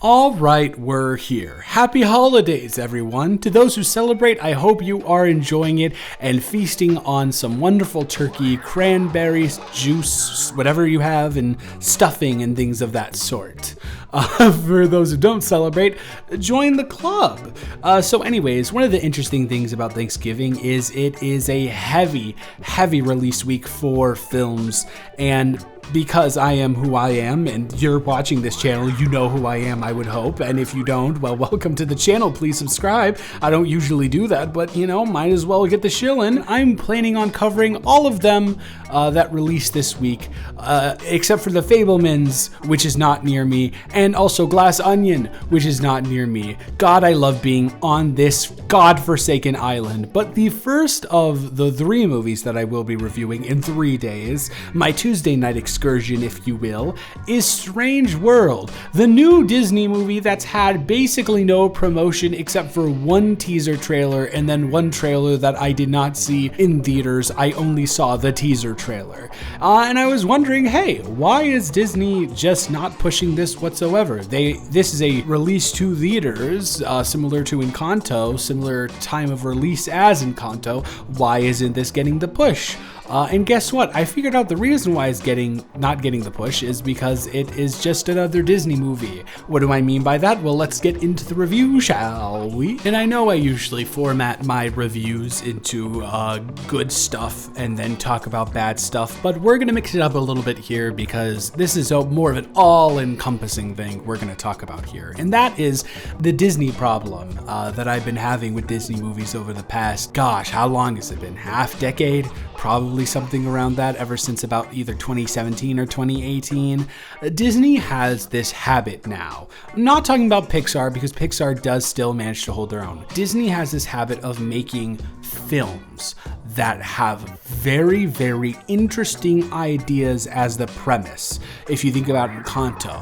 All right, we're here. Happy holidays, everyone. To those who celebrate, I hope you are enjoying it and feasting on some wonderful turkey, cranberries, juice, whatever you have, and stuffing and things of that sort. For those who don't celebrate, join the club. So anyways, one of the interesting things about Thanksgiving is it is a heavy release week for films, and because I am who I am and you're watching this channel, you know who I am, I would hope. And if you don't, well, welcome to the channel. Please subscribe. I don't usually do that, but might as well get the shillin'. I'm planning on covering all of them that released this week, except for The Fabelmans, which is not near me, and also Glass Onion, which is not near me. God, I love being on this godforsaken island. But the first of the 3 movies that I will be reviewing in 3 days, my Tuesday night excursion, if you will, is Strange World, the new Disney movie that's had basically no promotion except for one teaser trailer and then one trailer that I did not see in theaters. I only saw the teaser trailer. And I was wondering, hey, why is Disney just not pushing this whatsoever? This is a release to theaters, similar to Encanto, similar time of release as Encanto. Why isn't this getting the push? And guess what? I figured out the reason why it's not getting the push is because it is just another Disney movie. What do I mean by that? Well, let's get into the review, shall we? And I know I usually format my reviews into good stuff and then talk about bad stuff, but we're gonna mix it up a little bit here because this is more of an all-encompassing thing we're gonna talk about here. And that is the Disney problem that I've been having with Disney movies over the past, gosh, how long has it been? Half decade? Probably something around that, ever since about either 2017 or 2018. Disney has this habit now. I'm not talking about Pixar because Pixar does still manage to hold their own. Disney has this habit of making films that have very interesting ideas as the premise. If you think about Encanto,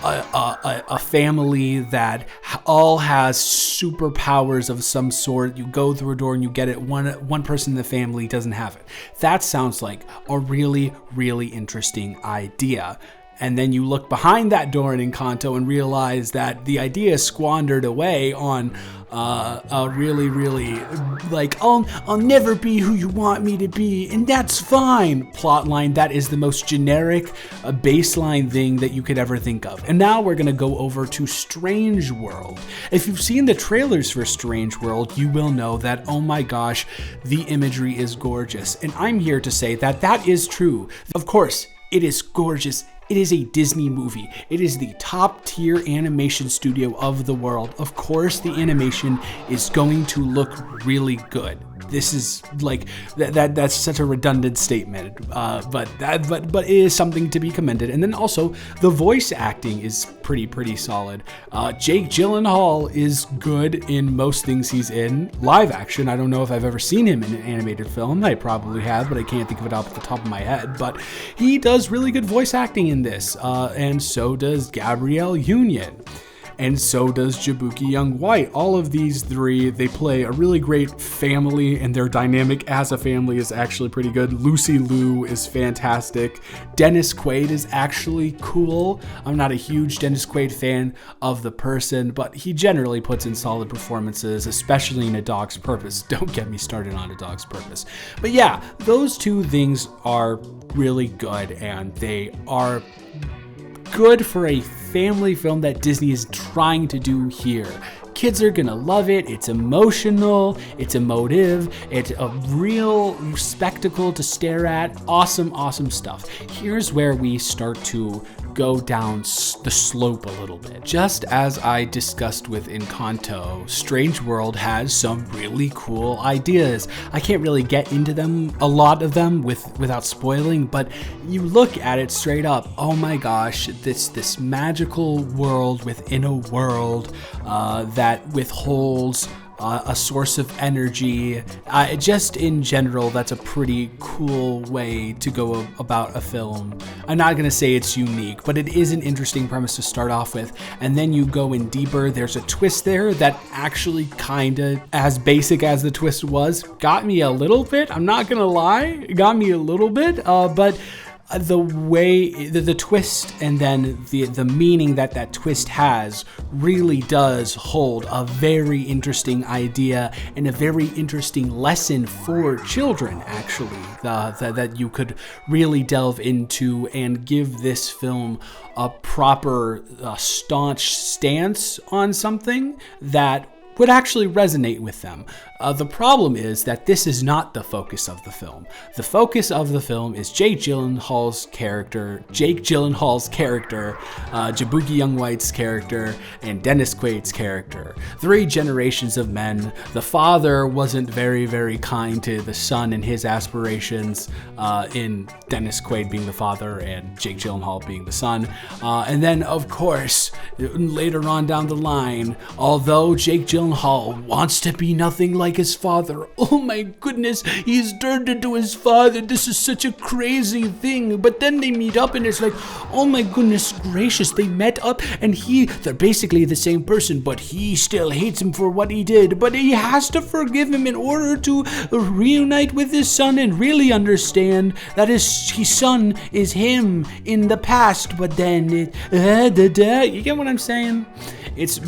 a family that all has superpowers of some sort. You go through a door and you get it. One person in the family doesn't have it. That sounds like a really interesting idea. And then you look behind that door in Encanto and realize that the idea is squandered away on a really like, I'll never be who you want me to be, and that's fine plotline. That is the most generic baseline thing that you could ever think of. And now we're gonna go over to Strange World. If you've seen the trailers for Strange World, you will know that, oh my gosh, the imagery is gorgeous. And I'm here to say that that is true. Of course, it is gorgeous. It is a Disney movie. It is the top tier animation studio of the world. Of course, the animation is going to look really good. This is like that's such a redundant statement, but it is something to be commended. And then also the voice acting is pretty solid. Jake Gyllenhaal is good in most things he's in. Live action, I don't know if I've ever seen him in an animated film. I probably have, but I can't think of it off the top of my head. But he does really good voice acting in this, and so does Gabrielle Union. And so does Jaboukie Young-White. All of these 3, they play a really great family, and their dynamic as a family is actually pretty good. Lucy Liu is fantastic. Dennis Quaid is actually cool. I'm not a huge Dennis Quaid fan of the person, but he generally puts in solid performances, especially in A Dog's Purpose. Don't get me started on A Dog's Purpose. But yeah, those 2 things are really good, and they are good for a family film that Disney is trying to do here. Kids are gonna love it. It's emotional, it's emotive, it's a real spectacle to stare at. Awesome stuff. Here's where we start to go down the slope a little bit. Just as I discussed with Encanto, Strange World has some really cool ideas. I can't really get into them, a lot of them, without spoiling, but you look at it straight up, oh my gosh, this magical world within a world that withholds a source of energy. Just in general, that's a pretty cool way to go about a film. I'm not gonna say it's unique, but it is an interesting premise to start off with. And then you go in deeper, there's a twist there that actually kinda, as basic as the twist was, got me a little bit. I'm not gonna lie, it got me a little bit, but the way the twist and then the meaning that twist has really does hold a very interesting idea and a very interesting lesson for children, actually, that you could really delve into and give this film a proper staunch stance on something that would actually resonate with them. The problem is that this is not the focus of the film. The focus of the film is Jake Gyllenhaal's character, Jaboukie Young-White's character, and Dennis Quaid's character. 3 generations of men. The father wasn't very, very kind to the son and his aspirations, in Dennis Quaid being the father and Jake Gyllenhaal being the son. And then, of course, later on down the line, although Jake Gyllenhaal wants to be nothing like his father. Oh my goodness, he's turned into his father. This is such a crazy thing. But then they meet up and it's like, oh my goodness gracious, they met up and they're basically the same person, but he still hates him for what he did. But he has to forgive him in order to reunite with his son and really understand that his son is him in the past. But then you get what I'm saying? It's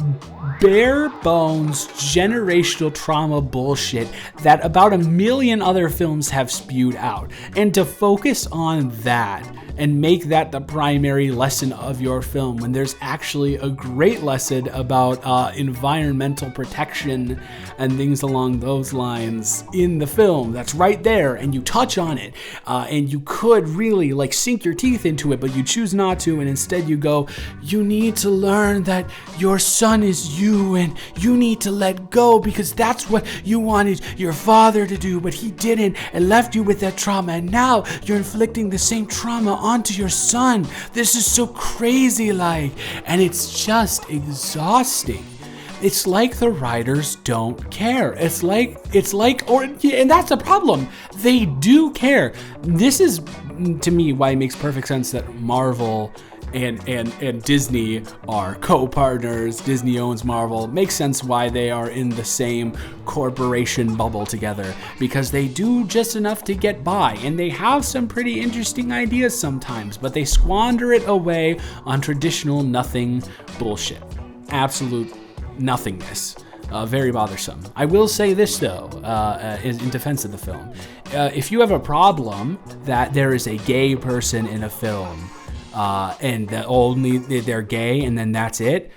bare bones generational trauma bullshit that about 1 million other films have spewed out. And to focus on that and make that the primary lesson of your film when there's actually a great lesson about environmental protection and things along those lines in the film that's right there, and you touch on it, and you could really like sink your teeth into it, but you choose not to, and instead you go, you need to learn that your son is you and you need to let go because that's what you wanted your father to do, but he didn't and left you with that trauma, and now you're inflicting the same trauma onto your son. This is so crazy, and it's just exhausting. It's like the writers don't care. And that's a problem. They do care. This is, to me, why it makes perfect sense that Marvel and Disney are co-partners. Disney owns Marvel. It makes sense why they are in the same corporation bubble together, because they do just enough to get by, and they have some pretty interesting ideas sometimes, but they squander it away on traditional nothing bullshit. Absolute nothingness. Very bothersome. I will say this though, in defense of the film. If you have a problem that there is a gay person in a film, and that only they're gay and then that's it,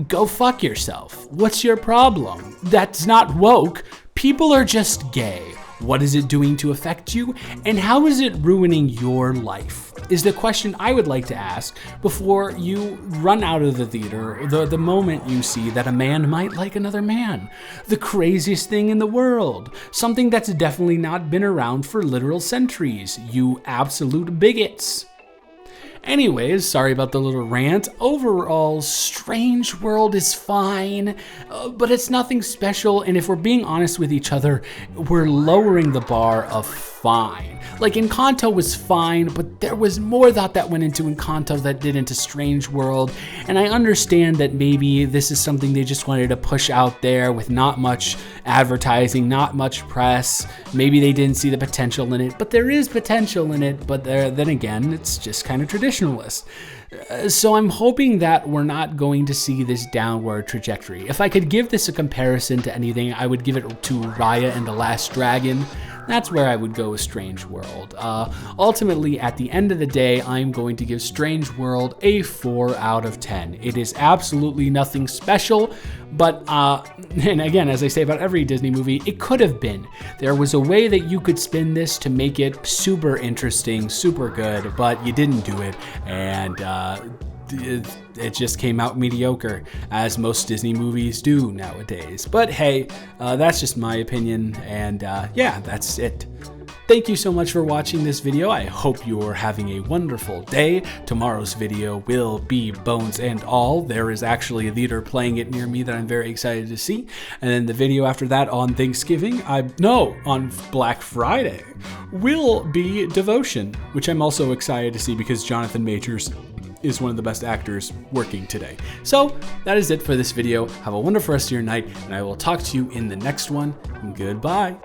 go fuck yourself. What's your problem? That's not woke. People are just gay. What is it doing to affect you? And how is it ruining your life? Is the question I would like to ask before you run out of the theater the moment you see that a man might like another man. The craziest thing in the world. Something that's definitely not been around for literal centuries. You absolute bigots. Anyways, sorry about the little rant. Overall, Strange World is fine, but it's nothing special, and if we're being honest with each other, we're lowering the bar of fine. Like, Encanto was fine, but there was more thought that went into Encanto that did into Strange World, and I understand that maybe this is something they just wanted to push out there with not much advertising, not much press. Maybe they didn't see the potential in it, but there is potential in it, but then again, it's just kind of traditionalist. So I'm hoping that we're not going to see this downward trajectory. If I could give this a comparison to anything, I would give it to Raya and the Last Dragon. That's where I would go with Strange World. Ultimately, at the end of the day, I'm going to give Strange World a 4 out of 10. It is absolutely nothing special, but, and again, as I say about every Disney movie, it could have been. There was a way that you could spin this to make it super interesting, super good, but you didn't do it, and it just came out mediocre, as most Disney movies do nowadays. But hey, that's just my opinion, and yeah, that's it. Thank you so much for watching this video. I hope you're having a wonderful day. Tomorrow's video will be Bones and All. There is actually a theater playing it near me that I'm very excited to see. And then the video after that on Thanksgiving, on Black Friday, will be Devotion, which I'm also excited to see because Jonathan Majors is one of the best actors working today. So that is it for this video. Have a wonderful rest of your night, and I will talk to you in the next one. Goodbye.